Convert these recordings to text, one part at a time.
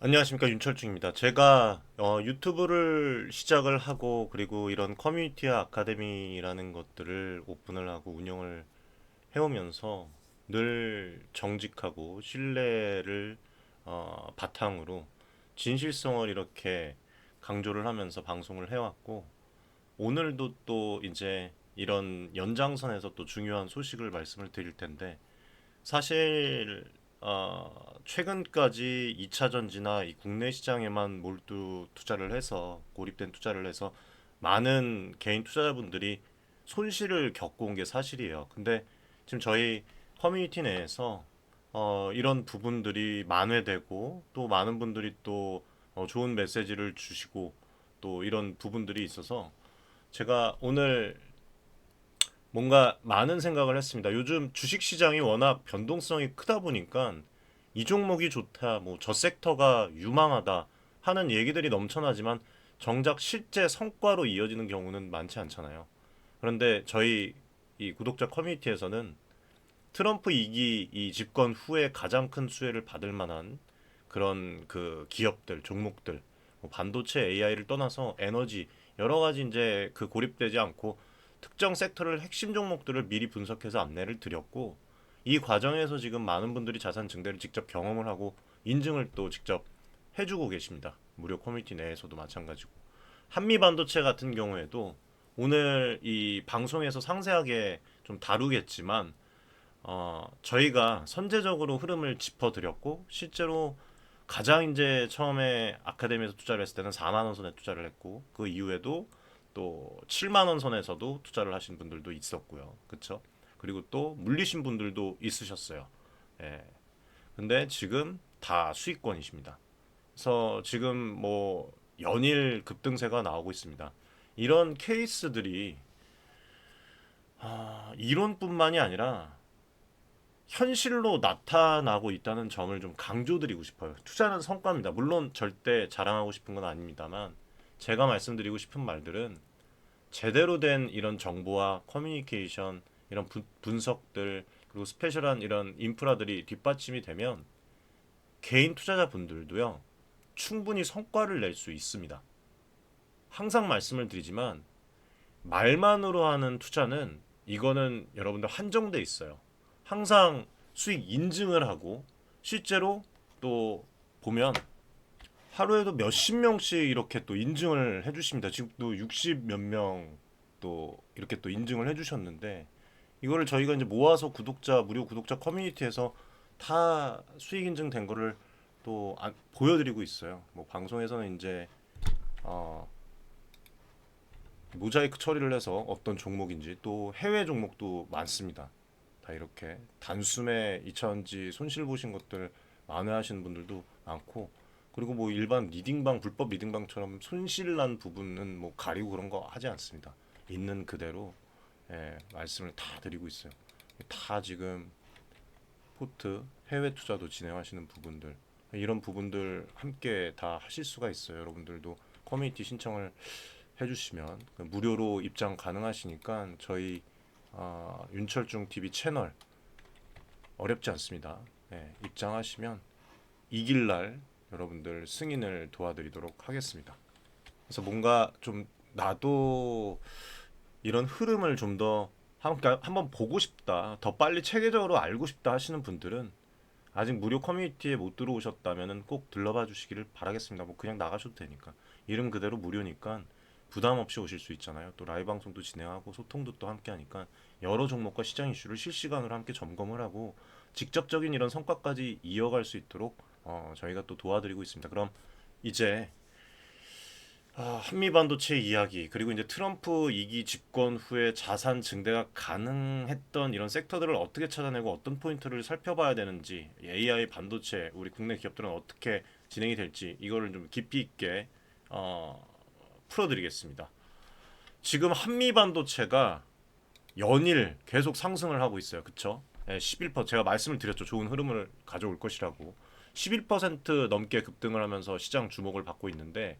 안녕하십니까, 윤철중입니다. 제가 유튜브를 시작을 하고 그리고 이런 커뮤니티 아카데미라는 것들을 오픈을 하고 운영을 해오면서 늘 정직하고 신뢰를 바탕으로 진실성을 이렇게 강조를 하면서 방송을 해왔고, 오늘도 또 이제 이런 연장선에서 또 중요한 소식을 말씀을 드릴 텐데, 사실 최근까지 2차 전지나 이 국내 시장에만 몰두 투자를 해서 고립된 투자를 해서 많은 개인 투자자분들이 손실을 겪어온 게 사실이에요. 근데 지금 저희 커뮤니티 내에서 이런 부분들이 만회되고 또 많은 분들이 또 좋은 메시지를 주시고 또 이런 부분들이 있어서 제가 오늘 뭔가 많은 생각을 했습니다. 요즘 주식 시장이 워낙 변동성이 크다 보니까 이 종목이 좋다, 뭐 저 섹터가 유망하다 하는 얘기들이 넘쳐나지만 정작 실제 성과로 이어지는 경우는 많지 않잖아요. 그런데 저희 이 구독자 커뮤니티에서는 트럼프 2기 이 집권 후에 가장 큰 수혜를 받을 만한 그런 그 기업들, 종목들, 뭐 반도체 AI를 떠나서 에너지 여러 가지 이제 그 고립되지 않고 특정 섹터를 핵심 종목들을 미리 분석해서 안내를 드렸고, 이 과정에서 지금 많은 분들이 자산 증대를 직접 경험을 하고 인증을 또 직접 해주고 계십니다. 무료 커뮤니티 내에서도 마찬가지고, 한미 반도체 같은 경우에도 오늘 이 방송에서 상세하게 좀 다루겠지만 저희가 선제적으로 흐름을 짚어드렸고, 실제로 가장 이제 처음에 아카데미에서 투자를 했을 때는 4만 원 선에 투자를 했고, 그 이후에도 또 7만 원 선에서도 투자를 하신 분들도 있었고요. 그렇죠? 그리고 또 물리신 분들도 있으셨어요. 예. 근데 지금 다 수익권이십니다. 그래서 지금 뭐 연일 급등세가 나오고 있습니다. 이런 케이스들이 이론뿐만이 아니라 현실로 나타나고 있다는 점을 좀 강조드리고 싶어요. 투자는 성과입니다. 물론 절대 자랑하고 싶은 건 아닙니다만, 제가 말씀드리고 싶은 말들은 제대로 된 이런 정보와 커뮤니케이션, 이런 분석들, 그리고 스페셜한 이런 인프라들이 뒷받침이 되면 개인 투자자분들도요, 충분히 성과를 낼 수 있습니다. 항상 말씀을 드리지만 말만으로 하는 투자는 이거는 여러분들 한정돼 있어요. 항상 수익 인증을 하고 실제로 또 보면 하루에도 몇십 명씩 이렇게 또 인증을 해주십니다. 지금 또 60 몇 명 또 이렇게 또 인증을 해주셨는데, 이거를 저희가 이제 모아서 무료 구독자 커뮤니티에서 다 수익 인증된 거를 또 보여드리고 있어요. 뭐 방송에서는 이제 어, 모자이크 처리를 해서 어떤 종목인지, 또 해외 종목도 많습니다. 다 이렇게 단숨에 2차전지 손실 보신 것들 만회하시는 분들도 많고, 그리고 뭐 일반 리딩방 불법 리딩방처럼 손실 난 부분은 뭐 가리고 그런 거 하지 않습니다. 있는 그대로 말씀을 다 드리고 있어요. 다 지금 포트 해외 투자도 진행하시는 부분들, 이런 부분들 함께 다 하실 수가 있어요. 여러분들도 커뮤니티 신청을 해주시면 무료로 입장 가능하시니까 저희 윤철중 TV 채널 어렵지 않습니다. 입장하시면 이길 날 여러분들 승인을 도와드리도록 하겠습니다. 그래서 뭔가 좀 나도 이런 흐름을 좀 더 한번 보고 싶다, 더 빨리 체계적으로 알고 싶다 하시는 분들은 아직 무료 커뮤니티에 못 들어오셨다면 꼭 들러봐 주시기를 바라겠습니다. 뭐 그냥 나가셔도 되니까, 이름 그대로 무료니까 부담 없이 오실 수 있잖아요. 또 라이브 방송도 진행하고 소통도 또 함께 하니까 여러 종목과 시장 이슈를 실시간으로 함께 점검을 하고 직접적인 이런 성과까지 이어갈 수 있도록 저희가 또 도와드리고 있습니다. 그럼 이제 한미 반도체 이야기, 그리고 이제 트럼프 2기 집권 후에 자산 증대가 가능했던 이런 섹터들을 어떻게 찾아내고 어떤 포인트를 살펴봐야 되는지, AI 반도체 우리 국내 기업들은 어떻게 진행이 될지, 이거를 좀 깊이 있게 어, 풀어드리겠습니다. 지금 한미 반도체가 연일 계속 상승을 하고 있어요. 그쵸? 11% 제가 말씀을 드렸죠. 좋은 흐름을 가져올 것이라고. 11% 넘게 급등을 하면서 시장 주목을 받고 있는데,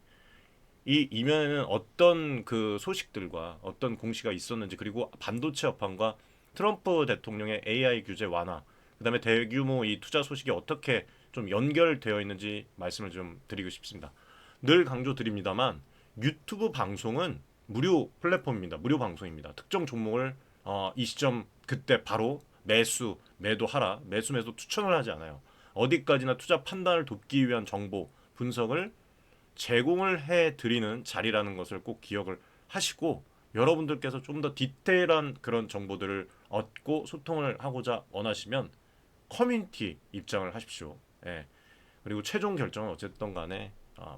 이 이면에는 어떤 그 소식들과 어떤 공시가 있었는지, 그리고 반도체 업황과 트럼프 대통령의 AI 규제 완화, 그다음에 대규모 이 투자 소식이 어떻게 좀 연결되어 있는지 말씀을 좀 드리고 싶습니다. 늘 강조드립니다만 유튜브 방송은 무료 플랫폼입니다. 무료 방송입니다. 특정 종목을 이 시점 그때 바로 매수 매도하라 매수 매도 추천을 하지 않아요. 어디까지나 투자 판단을 돕기 위한 정보 분석을 제공을 해 드리는 자리라는 것을 꼭 기억을 하시고 여러분들께서 좀 더 디테일한 그런 정보들을 얻고 소통을 하고자 원하시면 커뮤니티 입장을 하십시오. 예. 그리고 최종 결정은 어쨌든 간에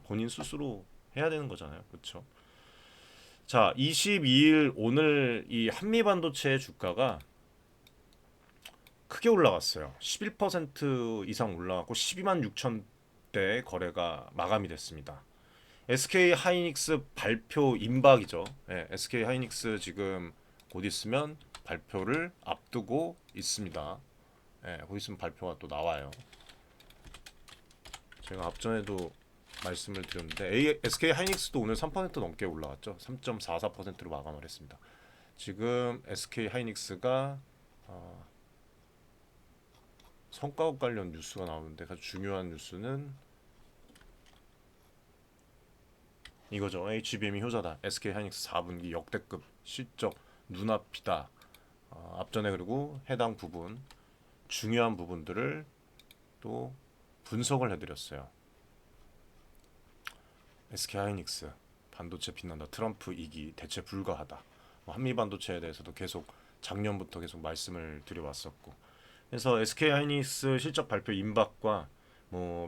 본인 스스로 해야 되는 거잖아요. 그렇죠? 자, 22일 오늘 이 한미반도체 주가가 크게 올라갔어요. 11% 이상 올라갔고 12만 6천 대 거래가 마감이 됐습니다. SK 하이닉스 발표 임박이죠. 예, SK 하이닉스 지금 곧 있으면 발표를 앞두고 있습니다. 예, 곧 있으면 발표가 또 나와요. 제가 앞전에도 말씀을 드렸는데 SK 하이닉스도 오늘 3% 넘게 올라갔죠. 3.44%로 마감을 했습니다. 지금 SK 하이닉스가 성과급 관련 뉴스가 나오는데 아주 중요한 뉴스는 이거죠. HBM이 효자다. SK 하이닉스 4분기 역대급 실적 눈앞이다. 앞전에 그리고 해당 부분 중요한 부분들을 또 분석을 해드렸어요. SK 하이닉스 반도체 빛난다. 트럼프 2기 대체 불가하다. 한미 반도체에 대해서도 계속 작년부터 계속 말씀을 드려왔었고, 그래서 SK 하이닉스 실적 발표 임박과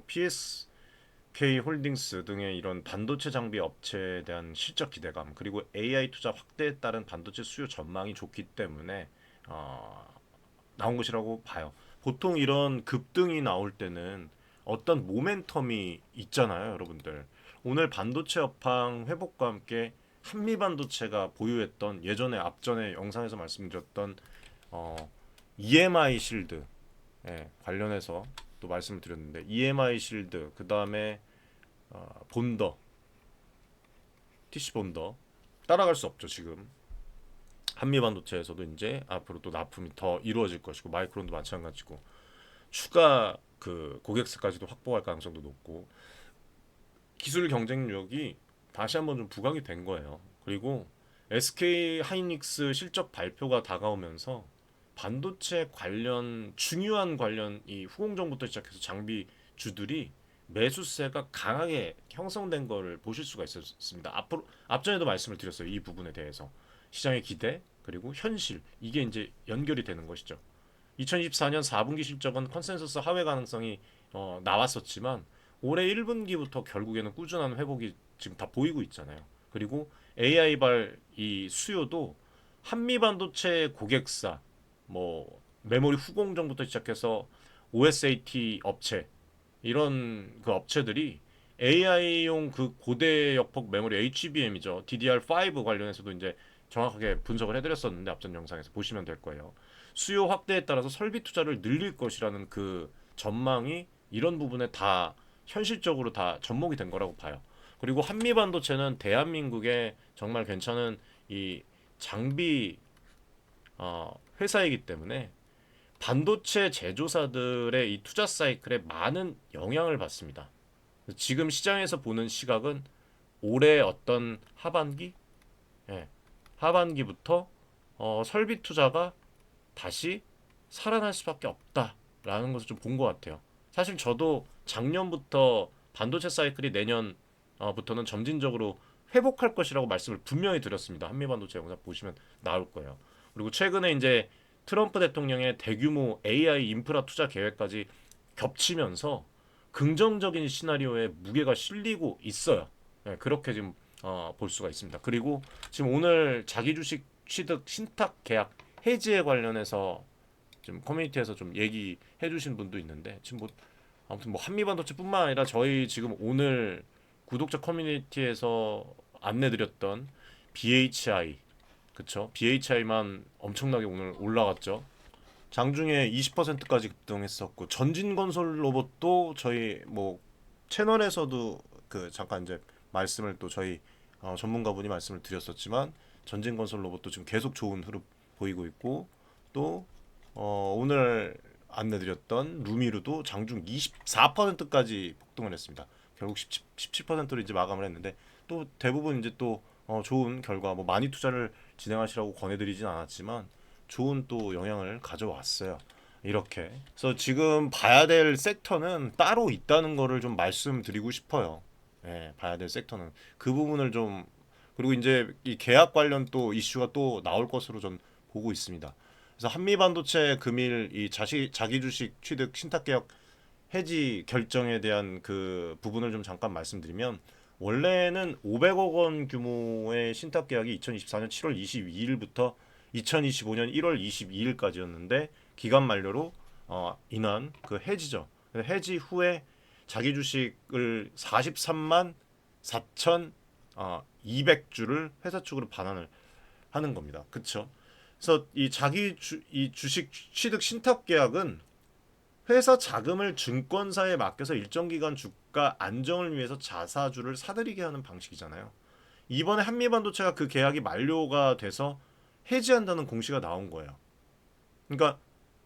PSK 홀딩스 등의 이런 반도체 장비 업체에 대한 실적 기대감 그리고 AI 투자 확대에 따른 반도체 수요 전망이 좋기 때문에 나온 것이라고 봐요. 보통 이런 급등이 나올 때는 어떤 모멘텀이 있잖아요, 여러분들. 오늘 반도체 업황 회복과 함께 한미 반도체가 보유했던 예전에 앞전에 영상에서 말씀드렸던 EMI 실드 관련해서 또 말씀을 드렸는데 EMI 실드 그 다음에 본더 TC 본더 따라갈 수 없죠. 지금 한미 반도체에서도 이제 앞으로 또 납품이 더 이루어질 것이고 마이크론도 마찬가지고 추가 그 고객사까지도 확보할 가능성도 높고 기술 경쟁력이 다시 한번 좀 부각이 된 거예요. 그리고 SK 하이닉스 실적 발표가 다가오면서 반도체 관련 중요한 관련 이 후공정부터 시작해서 장비주들이 매수세가 강하게 형성된 거를 보실 수가 있었습니다. 앞으로 앞전에도 말씀을 드렸어요. 이 부분에 대해서 시장의 기대 그리고 현실 이게 이제 연결이 되는 것이죠. 2024년 4분기 실적은 컨센서스 하회 가능성이 나왔었지만 올해 1분기부터 결국에는 꾸준한 회복이 지금 다 보이고 있잖아요. 그리고 AI발 이 수요도 한미 반도체 고객사 메모리 후공정부터 시작해서 OSAT 업체 이런 그 업체들이 AI용 그 고대 역폭 메모리 HBM이죠. DDR5 관련해서도 이제 정확하게 분석을 해드렸었는데 앞전 영상에서 보시면 될 거예요. 수요 확대에 따라서 설비 투자를 늘릴 것이라는 그 전망이 이런 부분에 다 현실적으로 다 접목이 된 거라고 봐요. 그리고 한미 반도체는 대한민국의 정말 괜찮은 이 장비 회사이기 때문에 반도체 제조사들의 이 투자 사이클에 많은 영향을 받습니다. 지금 시장에서 보는 시각은 올해 어떤 하반기, 하반기부터 설비 투자가 다시 살아날 수밖에 없다라는 것을 좀 본 것 같아요. 사실 저도 작년부터 반도체 사이클이 내년부터는 점진적으로 회복할 것이라고 말씀을 분명히 드렸습니다. 한미반도체 영상 보시면 나올 거예요. 그리고 최근에 이제 트럼프 대통령의 대규모 AI 인프라 투자 계획까지 겹치면서 긍정적인 시나리오에 무게가 실리고 있어요. 그렇게 지금 볼 수가 있습니다. 그리고 지금 오늘 자기 주식 취득 신탁 계약 해지에 관련해서 지금 커뮤니티에서 좀 얘기해 주신 분도 있는데 지금 아무튼 한미 반도체뿐만 아니라 저희 지금 오늘 구독자 커뮤니티에서 안내드렸던 BHI 그쵸? BHI만 엄청나게 오늘 올라갔죠. 장중에 20%까지 급등했었고 전진건설 로봇도 저희 채널에서도 그 잠깐 이제 말씀을 또 저희 전문가분이 말씀을 드렸었지만 전진건설 로봇도 지금 계속 좋은 흐름 보이고 있고 또 오늘 안내드렸던 루미루도 장중 24%까지 폭등을 했습니다. 결국 17%로 이제 마감을 했는데 또 대부분 이제 또 좋은 결과 뭐 많이 투자를 진행하시라고 권해드리진 않았지만 좋은 또 영향을 가져왔어요. 이렇게. 그래서 지금 봐야 될 섹터는 따로 있다는 거를 좀 말씀드리고 싶어요. 예, 봐야 될 섹터는 그 부분을 좀 그리고 이제 이 계약 관련 또 이슈가 또 나올 것으로 전 보고 있습니다. 그래서 한미반도체 금일 이 자기 주식 취득 신탁 계약 해지 결정에 대한 그 부분을 좀 잠깐 말씀드리면 원래는 500억 원 규모의 신탁 계약이 2024년 7월 22일부터 2025년 1월 22일까지였는데 기간 만료로 인한 그 해지죠. 해지 후에 자기 주식을 43만 4천 200주를 회사 측으로 반환을 하는 겁니다. 그쵸? 그래서 이 주식 취득 신탁 계약은 회사 자금을 증권사에 맡겨서 일정 기간 주가 안정을 위해서 자사주를 사들이게 하는 방식이잖아요. 이번에 한미반도체가 그 계약이 만료가 돼서 해지한다는 공시가 나온 거예요. 그러니까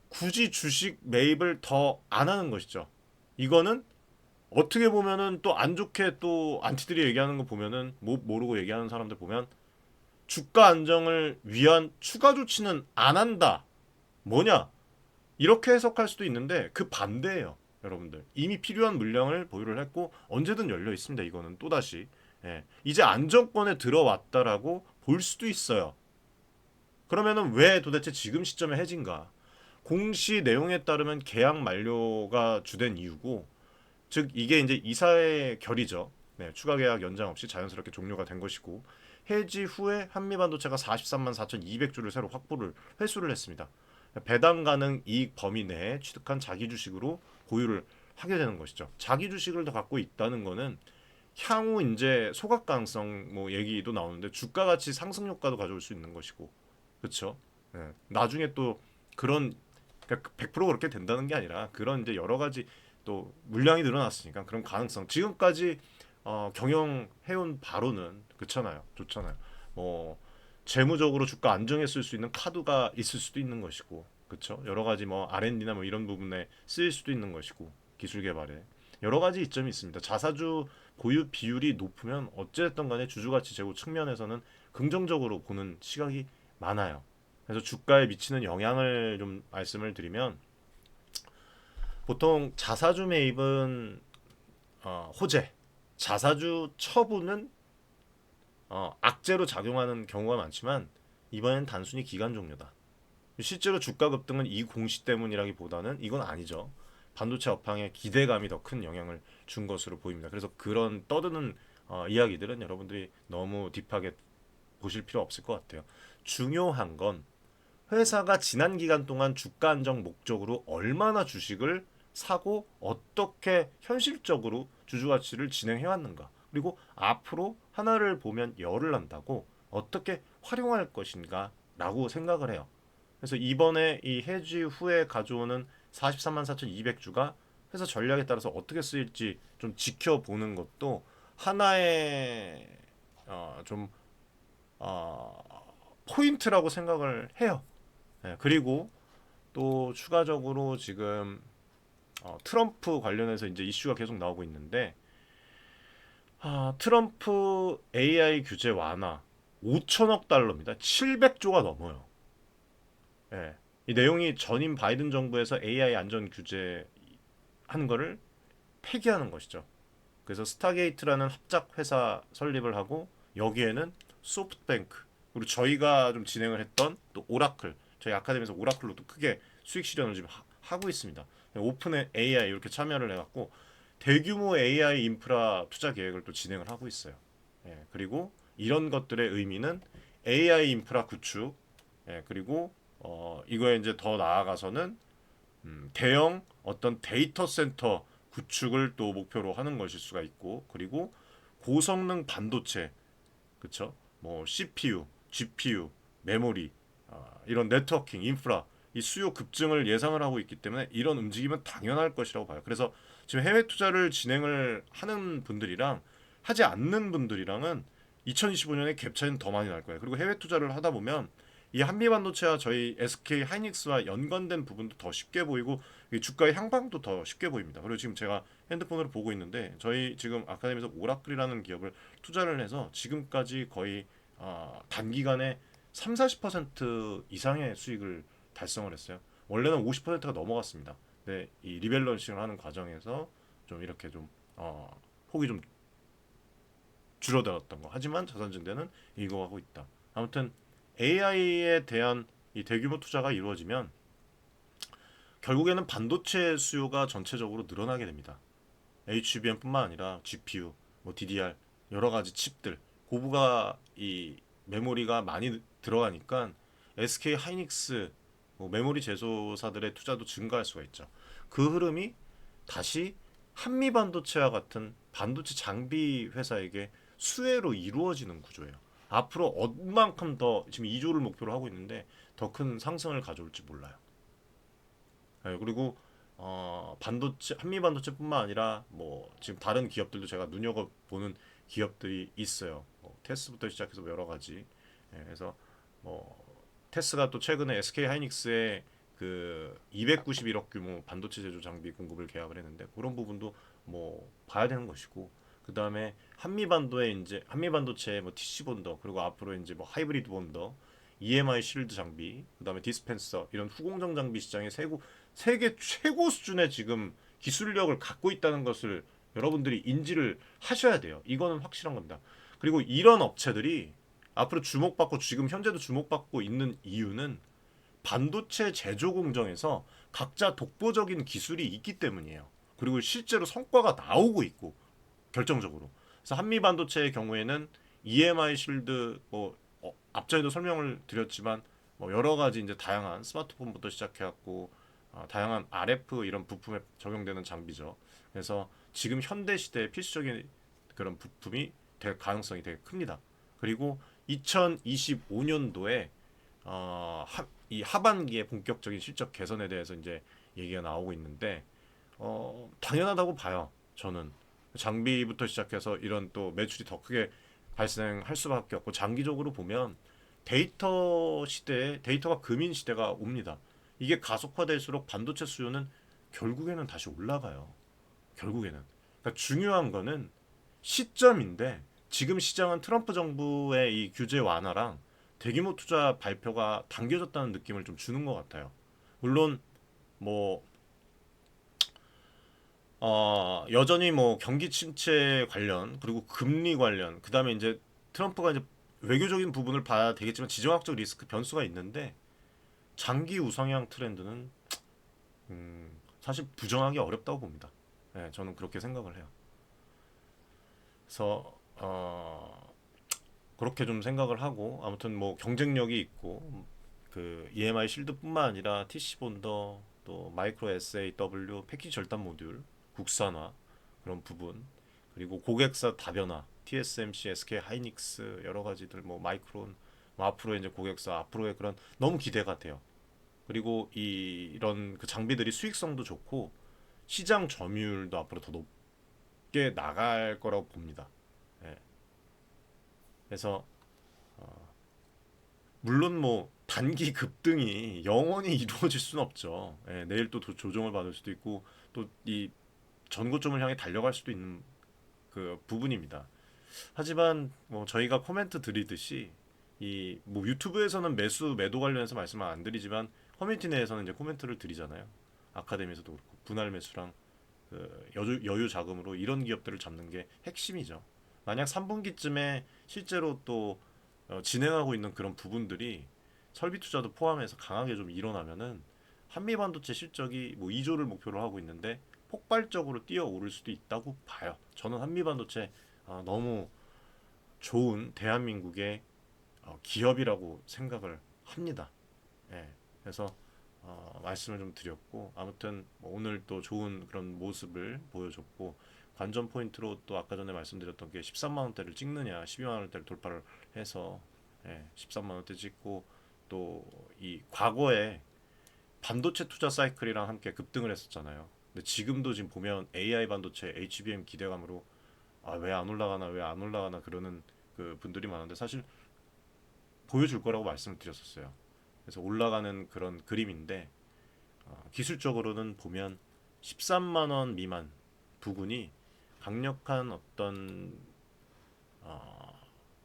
굳이 주식 매입을 더 안 하는 것이죠. 이거는 어떻게 보면은 또 안 좋게 또 안티들이 얘기하는 거 보면은 뭐 모르고 얘기하는 사람들 보면 주가 안정을 위한 추가 조치는 안 한다. 뭐냐? 이렇게 해석할 수도 있는데 그 반대예요. 여러분들 이미 필요한 물량을 보유를 했고 언제든 열려 있습니다. 이거는 또다시 이제 안정권에 들어왔다라고 볼 수도 있어요. 그러면은 왜 도대체 지금 시점에 해진가? 공시 내용에 따르면 계약 만료가 주된 이유고 즉 이게 이제 이사의 결의죠. 네, 추가 계약 연장 없이 자연스럽게 종료가 된 것이고 해지 후에 한미반도체가 43만 4,200주를 새로 확보를 회수를 했습니다. 배당 가능 이익 범위 내에 취득한 자기 주식으로 보유를 하게 되는 것이죠. 자기 주식을 더 갖고 있다는 거는 향후 이제 소각 가능성 뭐 얘기도 나오는데 주가 가치 상승 효과도 가져올 수 있는 것이고 그렇죠. 네. 나중에 또 그런 그러니까 100% 그렇게 된다는 게 아니라 그런 이제 여러 가지 또 물량이 늘어났으니까 그런 가능성 지금까지 경영해온 바로는 그렇잖아요. 좋잖아요. 뭐 재무적으로 주가 안정했을 수 있는 카드가 있을 수도 있는 것이고 그렇죠. 여러 가지 뭐 R&D나 뭐 이런 부분에 쓰일 수도 있는 것이고 기술 개발에 여러 가지 이점이 있습니다. 자사주 보유 비율이 높으면 어찌됐든 간에 주주가치 제고 측면에서는 긍정적으로 보는 시각이 많아요. 그래서 주가에 미치는 영향을 좀 말씀을 드리면 보통 자사주 매입은 호재, 자사주 처분은 악재로 작용하는 경우가 많지만 이번엔 단순히 기간 종료다. 실제로 주가 급등은 이 공시 때문이라기보다는 이건 아니죠. 반도체 업황에 기대감이 더 큰 영향을 준 것으로 보입니다. 그래서 그런 떠드는 이야기들은 여러분들이 너무 딥하게 보실 필요 없을 것 같아요. 중요한 건 회사가 지난 기간 동안 주가 안정 목적으로 얼마나 주식을 사고 어떻게 현실적으로 주주 가치를 진행해 왔는가. 그리고 앞으로 하나를 보면 열을 난다고 어떻게 활용할 것인가라고 생각을 해요. 그래서 이번에 이 해지 후에 가져오는 43만 4,200주가 회사 전략에 따라서 어떻게 쓰일지 좀 지켜보는 것도 하나의 좀 포인트라고 생각을 해요. 그리고 또 추가적으로 지금 트럼프 관련해서 이제 이슈가 계속 나오고 있는데 트럼프 AI 규제 완화 5천억 달러입니다. 700조가 넘어요. 예. 이 내용이 전임 바이든 정부에서 AI 안전 규제 한 거를 폐기하는 것이죠. 그래서 스타게이트라는 합작 회사 설립을 하고 여기에는 소프트뱅크 그리고 저희가 좀 진행을 했던 또 오라클 저희 아카데미에서 오라클로도 크게 수익 실현을 지금 하고 있습니다. 오픈 AI 이렇게 참여를 해갖고 대규모 AI 인프라 투자 계획을 또 진행을 하고 있어요. 그리고 이런 것들의 의미는 AI 인프라 구축 그리고 이거에 이제 더 나아가서는 대형 어떤 데이터 센터 구축을 또 목표로 하는 것일 수가 있고 그리고 고성능 반도체 그쵸 뭐 CPU, GPU, 메모리 이런 네트워킹 인프라 이 수요 급증을 예상을 하고 있기 때문에 이런 움직임은 당연할 것이라고 봐요. 그래서 지금 해외 투자를 진행을 하는 분들이랑 하지 않는 분들이랑은 2025년에 갭 차이는 더 많이 날 거예요. 그리고 해외 투자를 하다 보면 이 한미 반도체와 저희 SK 하이닉스와 연관된 부분도 더 쉽게 보이고 이 주가의 향방도 더 쉽게 보입니다. 그리고 지금 제가 핸드폰으로 보고 있는데 저희 지금 아카데미에서 오라클이라는 기업을 투자를 해서 지금까지 거의 단기간에 3, 40% 이상의 수익을 달성을 했어요. 원래는 50%가 넘어갔습니다. 근데 이 리밸런싱을 하는 과정에서 좀 이렇게 좀 폭이 좀 줄어들었던 거. 하지만 자산증대는 이거하고 있다. 아무튼 AI에 대한 이 대규모 투자가 이루어지면 결국에는 반도체 수요가 전체적으로 늘어나게 됩니다. HBM뿐만 아니라 GPU, 뭐 DDR 여러 가지 칩들 고부가 이 메모리가 많이 들어가니까 SK 하이닉스 뭐 메모리 제조사들의 투자도 증가할 수가 있죠. 그 흐름이 다시 한미 반도체와 같은 반도체 장비 회사에게 수혜로 이루어지는 구조예요. 앞으로 얼만큼 더 지금 2조를 목표로 하고 있는데 더 큰 상승을 가져올지 몰라요. 네, 그리고 반도체 한미 반도체뿐만 아니라 뭐 지금 다른 기업들도 제가 눈여겨 보는 기업들이 있어요. 뭐 테스부터 시작해서 뭐 여러 가지. 그래서 뭐 테스가 또 최근에 SK 하이닉스의 그 291억 규모 반도체 제조 장비 공급을 계약을 했는데 그런 부분도 뭐 봐야 되는 것이고 그 다음에 한미 반도체 뭐 TC 본더 그리고 앞으로 이제 뭐 하이브리드 본더 EMI 실드 장비 그 다음에 디스펜서 이런 후공정 장비 시장의 세계 최고 수준의 지금 기술력을 갖고 있다는 것을 여러분들이 인지를 하셔야 돼요. 이거는 확실한 겁니다. 그리고 이런 업체들이 앞으로 주목받고 지금 현재도 주목받고 있는 이유는 반도체 제조 공정에서 각자 독보적인 기술이 있기 때문이에요. 그리고 실제로 성과가 나오고 있고 결정적으로. 그래서 한미 반도체의 경우에는 EMI 실드 뭐 앞전에도 설명을 드렸지만 뭐 여러 가지 이제 다양한 스마트폰부터 시작해갖고 다양한 RF 이런 부품에 적용되는 장비죠. 그래서 지금 현대 시대의 필수적인 그런 부품이 될 가능성이 되게 큽니다. 그리고 2025년도에 이 하반기에 본격적인 실적 개선에 대해서 이제 얘기가 나오고 있는데 당연하다고 봐요. 저는 장비부터 시작해서 이런 또 매출이 더 크게 발생할 수밖에 없고 장기적으로 보면 데이터 시대에 데이터가 금인 시대가 옵니다. 이게 가속화될수록 반도체 수요는 결국에는 다시 올라가요. 결국에는. 그러니까 중요한 거는 시점인데 지금 시장은 트럼프 정부의 이 규제 완화랑 대규모 투자 발표가 당겨졌다는 느낌을 좀 주는 것 같아요. 물론 뭐 여전히 뭐 경기 침체 관련 그리고 금리 관련 그다음에 이제 트럼프가 이제 외교적인 부분을 봐야 되겠지만 지정학적 리스크 변수가 있는데 장기 우상향 트렌드는 사실 부정하기 어렵다고 봅니다. 네, 저는 그렇게 생각을 해요. 그래서 그렇게 좀 생각을 하고 아무튼 뭐 경쟁력이 있고 그 EMI 실드뿐만 아니라 TC 본더 또 마이크로 SAW 패키지 절단 모듈 국산화 그런 부분 그리고 고객사 다변화 TSMC, SK 하이닉스 여러 가지들 뭐 마이크론 뭐 앞으로 이제 고객사 앞으로의 그런 너무 기대가 돼요. 그리고 이런 그 장비들이 수익성도 좋고 시장 점유율도 앞으로 더 높게 나갈 거라고 봅니다. 예. 그래서 물론 뭐 단기 급등이 영원히 이루어질 수는 없죠. 예, 내일 또 조정을 받을 수도 있고 또 이 전고점을 향해 달려갈 수도 있는 그 부분입니다. 하지만 뭐 저희가 코멘트 드리듯이 이 뭐 유튜브에서는 매도 관련해서 말씀을 안 드리지만 커뮤니티 내에서는 이제 코멘트를 드리잖아요. 아카데미에서도 그렇고 분할 매수랑 그 여유 자금으로 이런 기업들을 잡는 게 핵심이죠. 만약 3분기쯤에 실제로 또 진행하고 있는 그런 부분들이 설비 투자도 포함해서 강하게 좀 일어나면은 한미 반도체 실적이 뭐 2조를 목표로 하고 있는데 폭발적으로 뛰어오를 수도 있다고 봐요. 저는 한미 반도체 너무 좋은 대한민국의 기업이라고 생각을 합니다. 예. 그래서 말씀을 좀 드렸고 아무튼 뭐 오늘 또 좋은 그런 모습을 보여줬고 관전 포인트로 또 아까 전에 말씀드렸던 게 13만 원대를 찍느냐 12만 원대를 돌파를 해서 13만 원대 찍고 또 이 과거에 반도체 투자 사이클이랑 함께 급등을 했었잖아요. 근데 지금도 지금 보면 AI 반도체 HBM 기대감으로 왜 안 올라가나 왜 안 올라가나 그러는 그 분들이 많은데 사실 보여줄 거라고 말씀을 드렸었어요. 그래서 올라가는 그런 그림인데 기술적으로는 보면 13만 원 미만 부근이 강력한 어떤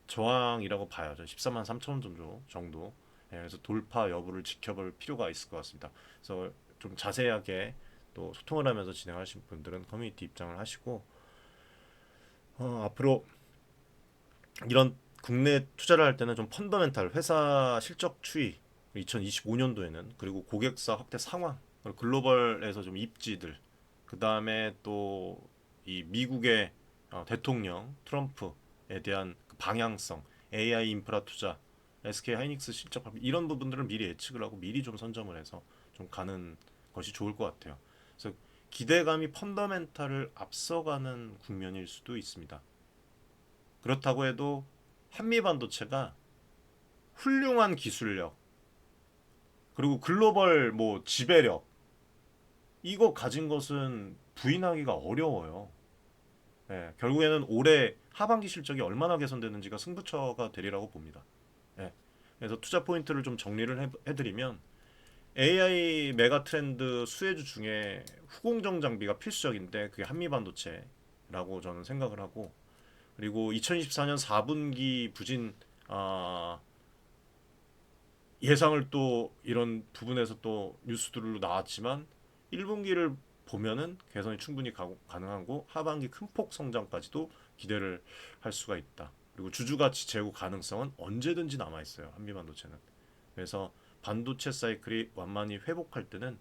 저항이라고 봐요. 전 14만 3천 원 정도. 예, 그래서 돌파 여부를 지켜볼 필요가 있을 것 같습니다. 그래서 좀 자세하게 또 소통을 하면서 진행하신 분들은 커뮤니티 입장을 하시고 앞으로 이런 국내 투자를 할 때는 좀 펀더멘탈 회사 실적 추이 2025년도에는 그리고 고객사 확대 상황 그리고 글로벌에서 좀 입지들 그 다음에 또 이 미국의 대통령 트럼프에 대한 그 방향성 AI 인프라 투자 SK 하이닉스 실적 발표 이런 부분들을 미리 예측을 하고 미리 좀 선점을 해서 좀 가는 것이 좋을 것 같아요. 그래서 기대감이 펀더멘탈을 앞서가는 국면일 수도 있습니다. 그렇다고 해도 한미 반도체가 훌륭한 기술력 그리고 글로벌 뭐 지배력 이거 가진 것은 부인하기가 어려워요. 예, 결국에는 올해 하반기 실적이 얼마나 개선되는지가 승부처가 되리라고 봅니다. 예, 그래서 투자 포인트를 좀 정리를 해드리면 AI 메가 트렌드 수혜주 중에 후공정 장비가 필수적인데 그게 한미 반도체라고 저는 생각을 하고 그리고 2024년 4분기 부진 아, 예상을 또 이런 부분에서 또 뉴스들로 나왔지만 1분기를 보면은 개선이 충분히 가능하고 하반기 큰 폭 성장까지도 기대를 할 수가 있다. 그리고 주주가치 제고 가능성은 언제든지 남아 있어요. 한미반도체는. 그래서 반도체 사이클이 완만히 회복할 때는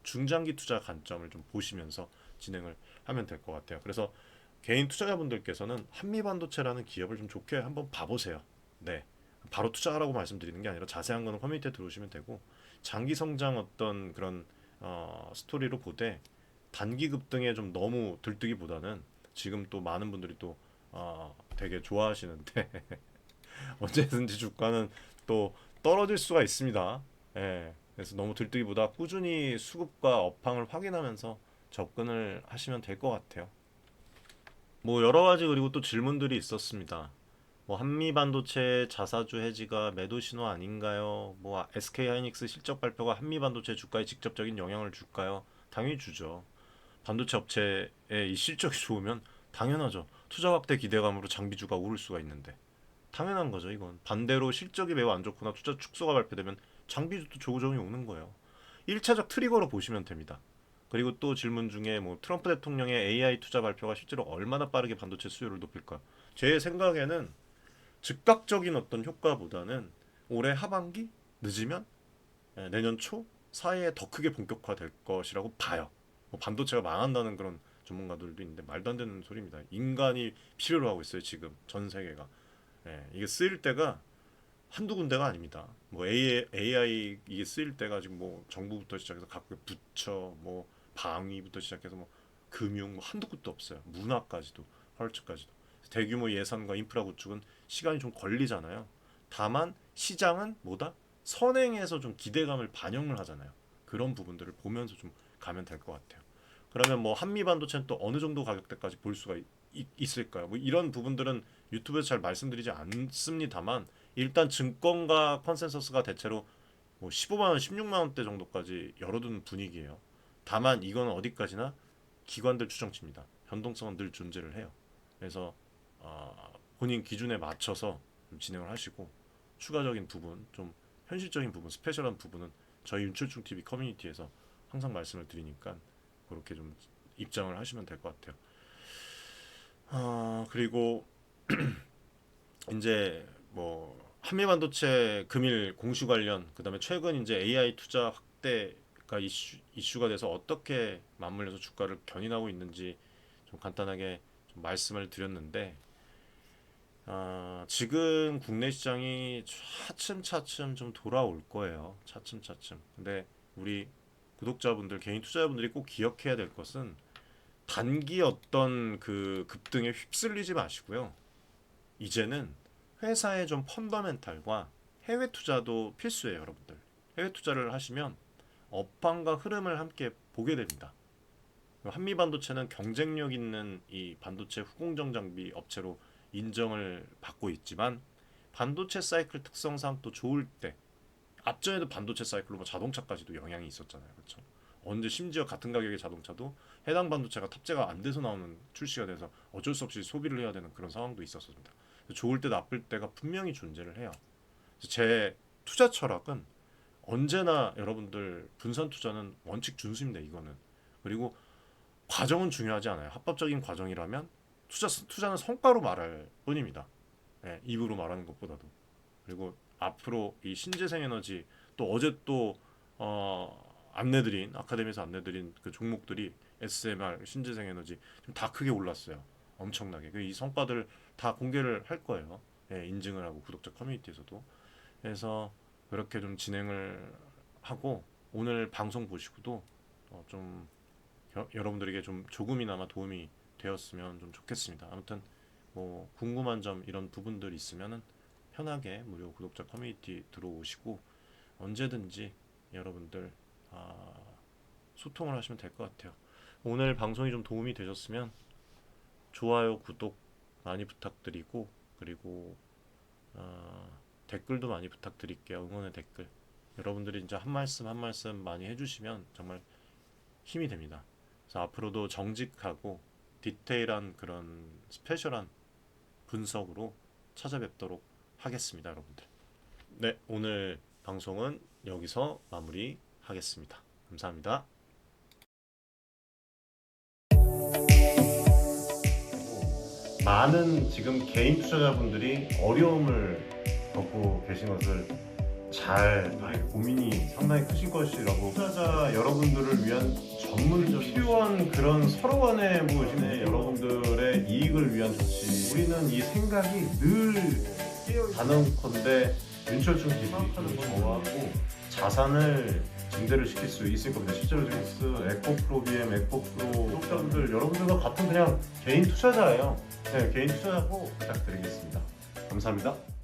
중장기 투자 관점을 좀 보시면서 진행을 하면 될 것 같아요. 그래서 개인 투자자분들께서는 한미반도체라는 기업을 좀 좋게 한번 봐보세요. 네. 바로 투자하라고 말씀드리는 게 아니라 자세한 거는 커뮤니티에 들어오시면 되고 장기 성장 어떤 그런 스토리로 보되 단기 급등에 좀 너무 들뜨기보다는 지금 또 많은 분들이 또 되게 좋아하시는데 언제든지 주가는 또 떨어질 수가 있습니다. 예. 그래서 너무 들뜨기보다 꾸준히 수급과 업황을 확인하면서 접근을 하시면 될 것 같아요. 뭐 여러 가지 그리고 또 질문들이 있었습니다. 뭐 한미 반도체 자사주 해지가 매도 신호 아닌가요? 뭐 SK 하이닉스 실적 발표가 한미 반도체 주가에 직접적인 영향을 줄까요? 당연히 주죠. 반도체 업체의 이 실적이 좋으면 당연하죠. 투자 확대 기대감으로 장비주가 오를 수가 있는데 당연한 거죠. 이건 반대로 실적이 매우 안 좋거나 투자 축소가 발표되면 장비주도 조정이 오는 거예요. 1차적 트리거로 보시면 됩니다. 그리고 또 질문 중에 뭐 트럼프 대통령의 AI 투자 발표가 실제로 얼마나 빠르게 반도체 수요를 높일까? 제 생각에는 즉각적인 어떤 효과보다는 올해 하반기 늦으면 내년 초 사이에 더 크게 본격화될 것이라고 봐요. 뭐 반도체가 망한다는 그런 전문가들도 있는데 말도 안 되는 소리입니다. 인간이 필요로 하고 있어요 지금 전 세계가. 이게 쓰일 때가 한두 군데가 아닙니다. 뭐 AI 이게 쓰일 때가 지금 뭐 정부부터 시작해서 각국 부처 뭐 방위부터 시작해서 뭐 금융 뭐 한두 곳도 없어요. 문화까지도 헐츠까지도 대규모 예산과 인프라 구축은 시간이 좀 걸리잖아요. 다만 시장은 뭐다? 선행해서 좀 기대감을 반영을 하잖아요. 그런 부분들을 보면서 좀 가면 될 것 같아요. 그러면 뭐 한미 반도체는 또 어느 정도 가격대까지 볼 수가 있을까요? 뭐 이런 부분들은 유튜브에서 잘 말씀드리지 않습니다만 일단 증권가 컨센서스가 대체로 뭐 15만 원, 16만 원대 정도까지 열어두는 분위기예요. 다만 이건 어디까지나 기관들 추정치입니다. 변동성은 늘 존재를 해요. 그래서 본인 기준에 맞춰서 좀 진행을 하시고 추가적인 부분, 좀 현실적인 부분, 스페셜한 부분은 저희 윤철중 TV 커뮤니티에서 항상 말씀을 드리니까 그렇게 좀 입장을 하시면 될 것 같아요. 그리고 이제 뭐 한미반도체 금일 공시 관련 그다음에 최근 이제 AI 투자 확대가 이슈가 돼서 어떻게 맞물려서 주가를 견인하고 있는지 좀 간단하게 좀 말씀을 드렸는데 지금 국내 시장이 차츰차츰 좀 돌아올 거예요. 차츰차츰. 근데 우리 구독자분들, 개인 투자자분들이 꼭 기억해야 될 것은 단기 어떤 그 급등에 휩쓸리지 마시고요. 이제는 회사의 좀 펀더멘탈과 해외 투자도 필수예요, 여러분들. 해외 투자를 하시면 업황과 흐름을 함께 보게 됩니다. 한미 반도체는 경쟁력 있는 이 반도체 후공정 장비 업체로 인정을 받고 있지만 반도체 사이클 특성상 또 좋을 때 앞전에도 반도체 사이클로 뭐 자동차까지도 영향이 있었잖아요. 그렇죠? 언제 심지어 같은 가격의 자동차도 해당 반도체가 탑재가 안 돼서 나오는 출시가 돼서 어쩔 수 없이 소비를 해야 되는 그런 상황도 있었습니다. 좋을 때 나쁠 때가 분명히 존재를 해요. 제 투자 철학은 언제나 여러분들 분산 투자는 원칙 준수입니다. 이거는. 그리고 과정은 중요하지 않아요. 합법적인 과정이라면 투자는 성과로 말할 뿐입니다. 네, 입으로 말하는 것보다도. 그리고 앞으로 이 신재생 에너지 또 어제 또 안내드린 아카데미에서 안내드린 그 종목들이 SMR 신재생 에너지 지금 다 크게 올랐어요. 엄청나게. 이 성과들 다 공개를 할 거예요. 예, 인증을 하고 구독자 커뮤니티에서도. 그래서 그렇게 좀 진행을 하고 오늘 방송 보시고도 좀 여러분들에게 좀 조금이나마 도움이 되었으면 좀 좋겠습니다. 아무튼 뭐 궁금한 점 이런 부분들 있으면은 편하게 무료 구독자 커뮤니티 들어오시고 언제든지 여러분들 소통을 하시면 될 것 같아요. 오늘 방송이 좀 도움이 되셨으면 좋아요, 구독 많이 부탁드리고 그리고 댓글도 많이 부탁드릴게요. 응원의 댓글. 여러분들이 이제 한 말씀 한 말씀 많이 해주시면 정말 힘이 됩니다. 그래서 앞으로도 정직하고 디테일한 그런 스페셜한 분석으로 찾아뵙도록 하겠습니다, 여러분들. 네, 오늘 방송은 여기서 마무리하겠습니다. 감사합니다. 많은 지금 개인 투자자분들이 어려움을 겪고 계신 것을 잘 고민이 상당히 크실 것이라고 투자자 여러분들을 위한 전문적인 필요한 그런 서로 간의 여러분들의 이익을 위한 조치 우리는 이 생각이 늘 단언컨대 윤철중 기준을 정하고 자산을 증대를 시킬 수 있을 겁니다. 실제로 지금 에코프로 BM, 에코프로 구독자분들 여러분들과 같은 그냥 개인 투자자예요. 네, 개인 투자자고 부탁드리겠습니다. 감사합니다.